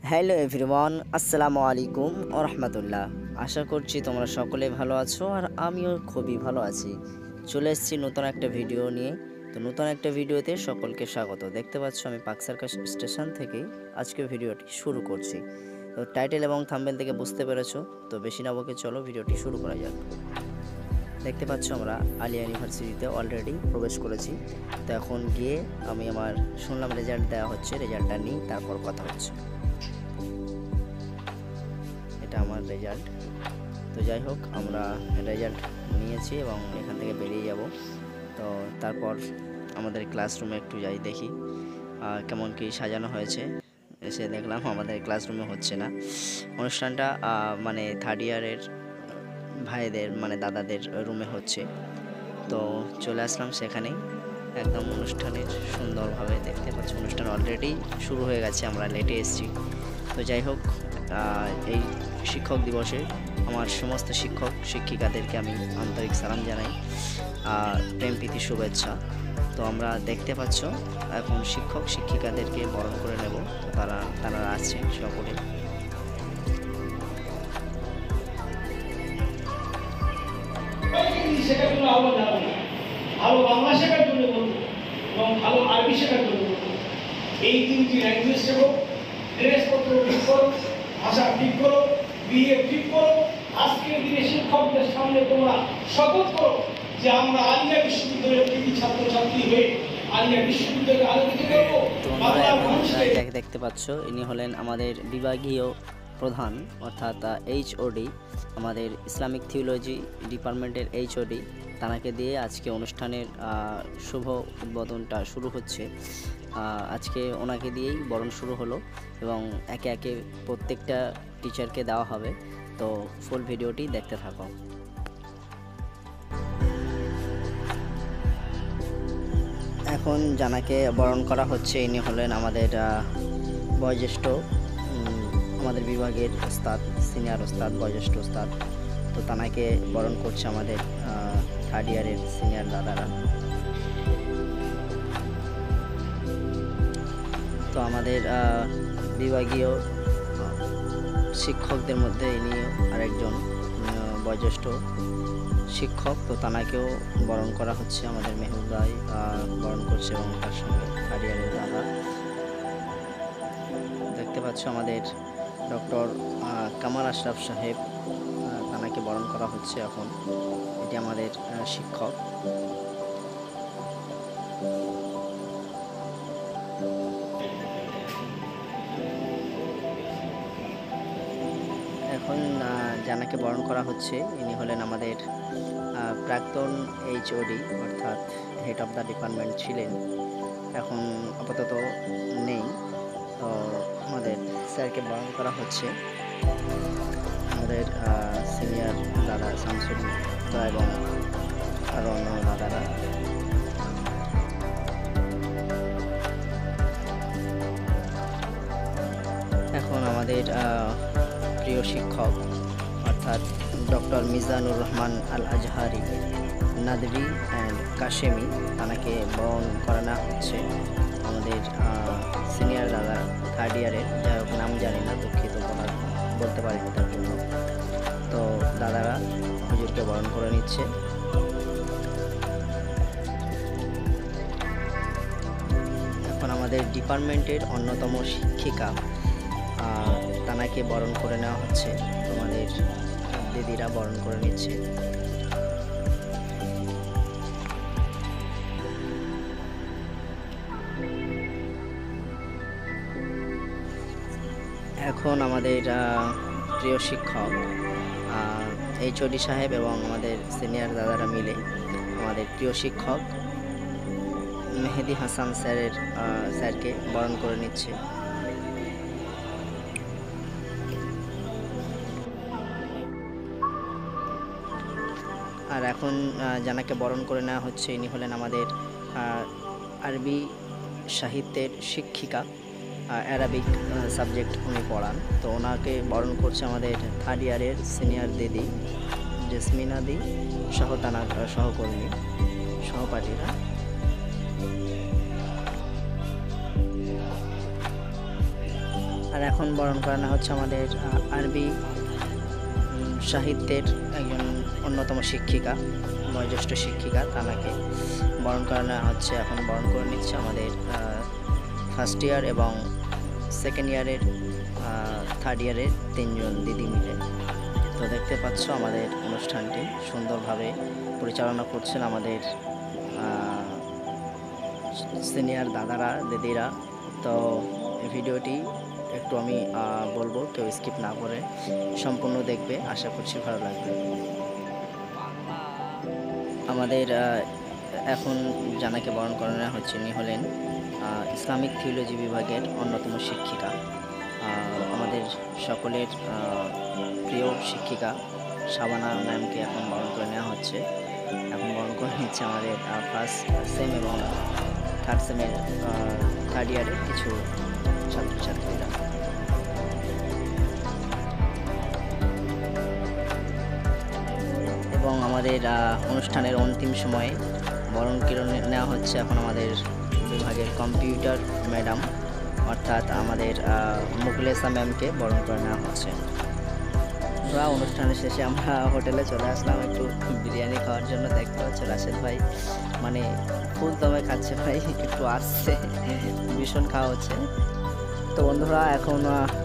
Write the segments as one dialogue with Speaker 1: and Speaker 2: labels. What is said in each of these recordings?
Speaker 1: Hello everyone, আসসালামু আলাইকুম ওয়া রাহমাতুল্লাহ। আশা করছি তোমরা সকলে ভালো আছো আর আমিও খুবই ভালো আছি। চলে এসেছি নতুন একটা ভিডিও নিয়ে। তো নতুন একটা ভিডিওতে সকলকে স্বাগত। দেখতে পাচ্ছ আমি পার্ক সার্কাস স্টেশন থেকে আজকে ভিডিওটি শুরু করছি। তো টাইটেল এবং থাম্বনেল থেকে বুঝতে পেরেছো। তো বেশি না বকে চলো ভিডিওটি শুরু করা যাক। দেখতে পাচ্ছ আমরা আলিয়া ইউনিভার্সিটিতে অলরেডি প্রবেশ করেছি। তো এখন গিয়ে আমি শুনলাম রেজাল্ট দেওয়া হচ্ছে, রেজাল্টটা নিই তারপর কথা হচ্ছে। এটা আমার রেজাল্ট। তো যাই হোক, আমরা রেজাল্ট নিয়েছি এবং এখান থেকে বেরিয়ে যাব। তো তারপর আমাদের ক্লাসরুমে একটু যাই, দেখি কেমন কি সাজানো হয়েছে। এসে দেখলাম আমাদের ক্লাসরুমে হচ্ছে না অনুষ্ঠানটা, মানে থার্ড ইয়ারের ভাইদের মানে দাদাদের রুমে হচ্ছে। তো চলে আসলাম সেখানেই, একদম অনুষ্ঠানের সুন্দরভাবে দেখতে পাচ্ছি অনুষ্ঠান অলরেডি শুরু হয়ে গেছে, আমরা লেটে এসেছি। তো যাই হোক, এই শিক্ষক দিবসে আমার সমস্ত শিক্ষক শিক্ষিকাদেরকে আমি আন্তরিক সালাম জানাই, প্রেম প্রীতি শুভেচ্ছা। তো আমরা দেখতে পাচ্ছ এখন শিক্ষক শিক্ষিকাদেরকে বরণ করে নেব। তো তারা আসছে সকলে।
Speaker 2: শেখার জন্য আহ্বান জানাবো, ভালো বাংলা শেখার জন্য বলবো এবং ভালো আরবি শেখার জন্য বলবো। এই তিনটি ল্যাঙ্গুয়েজ শেখো, ড্রেসপত্র ঠিক করো, ভাষা ঠিক করো, বিয়ে ঠিক করো। আজকের দিনে শিক্ষকদের সামনে তোমরা শপথ করো যে আমরা আলিয়া বিশ্ববিদ্যালয়ের কৃতি ছাত্রছাত্রী হয়ে আলিয়া বিশ্ববিদ্যালয়ে আলোকিত করবো বাংলার মানুষকে।
Speaker 1: দেখতে পাচ্ছ ইনি হলেন আমাদের বিভাগীয় প্রধান, অর্থাৎ এইচওডি, আমাদের ইসলামিক থিওলজি ডিপার্টমেন্টের এইচওডি। তানাকে দিয়ে আজকে অনুষ্ঠানের শুভ উদ্বোধনটা শুরু হচ্ছে। আজকে ওনাকে দিয়েই বরণ শুরু হলো এবং একে একে প্রত্যেকটা টিচারকে দেওয়া হবে। তো ফুল ভিডিওটি দেখতে থাকো। এখন জানাকে বরণ করা হচ্ছে। ইনি হলেন আমাদের বয়োজ্যেষ্ঠ, আমাদের বিভাগের ওস্তাদ, সিনিয়র ওস্তাদ, বয়োজ্যেষ্ঠ ওস্তাদ। তো তানাকে বরণ করছে আমাদের থার্ড ইয়ারের সিনিয়র দাদারা। তো আমাদের বিভাগীয় শিক্ষকদের মধ্যে ইনি আরেকজন বয়োজ্যেষ্ঠ শিক্ষক। তো তানাকেও বরণ করা হচ্ছে, আমাদের মেহুল ভাই বরণ করছে এবং তার সঙ্গে থার্ড ইয়ারের দাদা। দেখতে পাচ্ছ আমাদের ডক্টর কামাল আশরাফ সাহেব, তানাকে বরণ করা হচ্ছে এখন। এটি আমাদের শিক্ষক। এখন জানাকে বরণ করা হচ্ছে। ইনি হলেন আমাদের প্রাক্তন এইচওডি, অর্থাৎ হেড অফ দ্য ডিপার্টমেন্ট ছিলেন, এখন আপাতত নেই। তো আমাদের স্যারকে বরণ করা হচ্ছে, আমাদের সিনিয়র দাদা শামসুল এবং আরও অন্য দাদারা। এখন আমাদের প্রিয় শিক্ষক অর্থাৎ ডক্টর মিজানুর রহমান আল আজহারি, নাদভি অ্যান্ড কাশেমি, তানাকে বরণ করানো হচ্ছে। আমাদের সিনিয়র দাদা থার্ড ইয়ারের, যাই হোক নাম জানি না, দুঃখিত, বলতে পারিনি তার জন্য। তো দাদারা হুজুরকে বরণ করে নিচ্ছে। এখন আমাদের ডিপার্টমেন্টের অন্যতম শিক্ষিকা, তানাকে বরণ করে নেওয়া হচ্ছে। তোমাদের দিদিরা বরণ করে নিচ্ছে। এখন আমাদের প্রিয় শিক্ষক এইচওডি সাহেব এবং আমাদের সিনিয়র দাদারা মিলে আমাদের প্রিয় শিক্ষক মেহেদি হাসান স্যারকে বরণ করে নিচ্ছে। আর এখন জানাকে বরণ করে নেওয়া হচ্ছে। ইনি হলেন আমাদের আরবি সাহিত্যের শিক্ষিকা, অ্যারাবিক সাবজেক্ট উনি পড়ান। তো ওনাকে বরণ করছে আমাদের থার্ড ইয়ারের সিনিয়র দিদি জেসমিনা দি সহ তানার সহকর্মী সহপাঠীরা। আর এখন বরণ করানো হচ্ছে আমাদের আরবি সাহিত্যের একজন অন্যতম শিক্ষিকা, বয়োজ্যেষ্ঠ শিক্ষিকা, তাকে বরণ করানো হচ্ছে। এখন বরণ করে নিচ্ছে আমাদের ফার্স্ট ইয়ার এবং সেকেন্ড ইয়ারের, থার্ড ইয়ারের 3 জন দিদি মিলে। তো দেখতে পাচ্ছ আমাদের অনুষ্ঠানটি সুন্দরভাবে পরিচালনা করছেন আমাদের সিনিয়র দাদারা, দিদিরা। তো এই ভিডিওটি একটু আমি বলবো, কেউ স্কিপ না করে সম্পূর্ণ দেখবে, আশা করছি ভালো লাগবে। আমাদের এখন জানাকে বরণ করানো হচ্ছে, ইনি হলেন ইসলামিক থিওলজি বিভাগের অন্যতম শিক্ষিকা, আমাদের সকলের প্রিয় শিক্ষিকা শাবানা ম্যামকে এখন বরণ করে নেওয়া হচ্ছে। এখন বরণ করে নিচ্ছে আমাদের ফার্স্ট সেম এবং থার্ড সেমের থার্ড ইয়ারের কিছু ছাত্রছাত্রীরা। এবং আমাদের অনুষ্ঠানের অন্তিম সময়ে বরণ করে নেওয়া হচ্ছে এখন আমাদের বিভাগের কম্পিউটার ম্যাডাম, অর্থাৎ আমাদের মুগলেসা ম্যামকে বরণ করে নেওয়া হচ্ছে। আমরা অনুষ্ঠানের শেষে আমরা হোটেলে চলে আসলাম একটু বিরিয়ানি খাওয়ার জন্য। দেখতে পাচ্ছি রাশেদ ভাই মানে ফুল দমে খাচ্ছে ভাই, একটু আসছে, ভীষণ খাওয়া হচ্ছে। তো বন্ধুরা এখন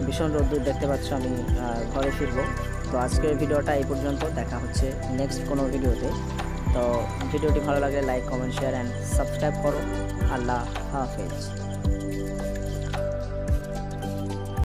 Speaker 1: ভীষণ রোদ্দুর দেখতে পাচ্ছ, আমি ঘরে ফিরবো। তো আজকের ভিডিওটা এই পর্যন্ত, দেখা হচ্ছে নেক্সট কোনো ভিডিওতে। তো ভিডিওটি ভালো লাগলে like, comment, share and subscribe করো। আল্লাহ হাফেজ।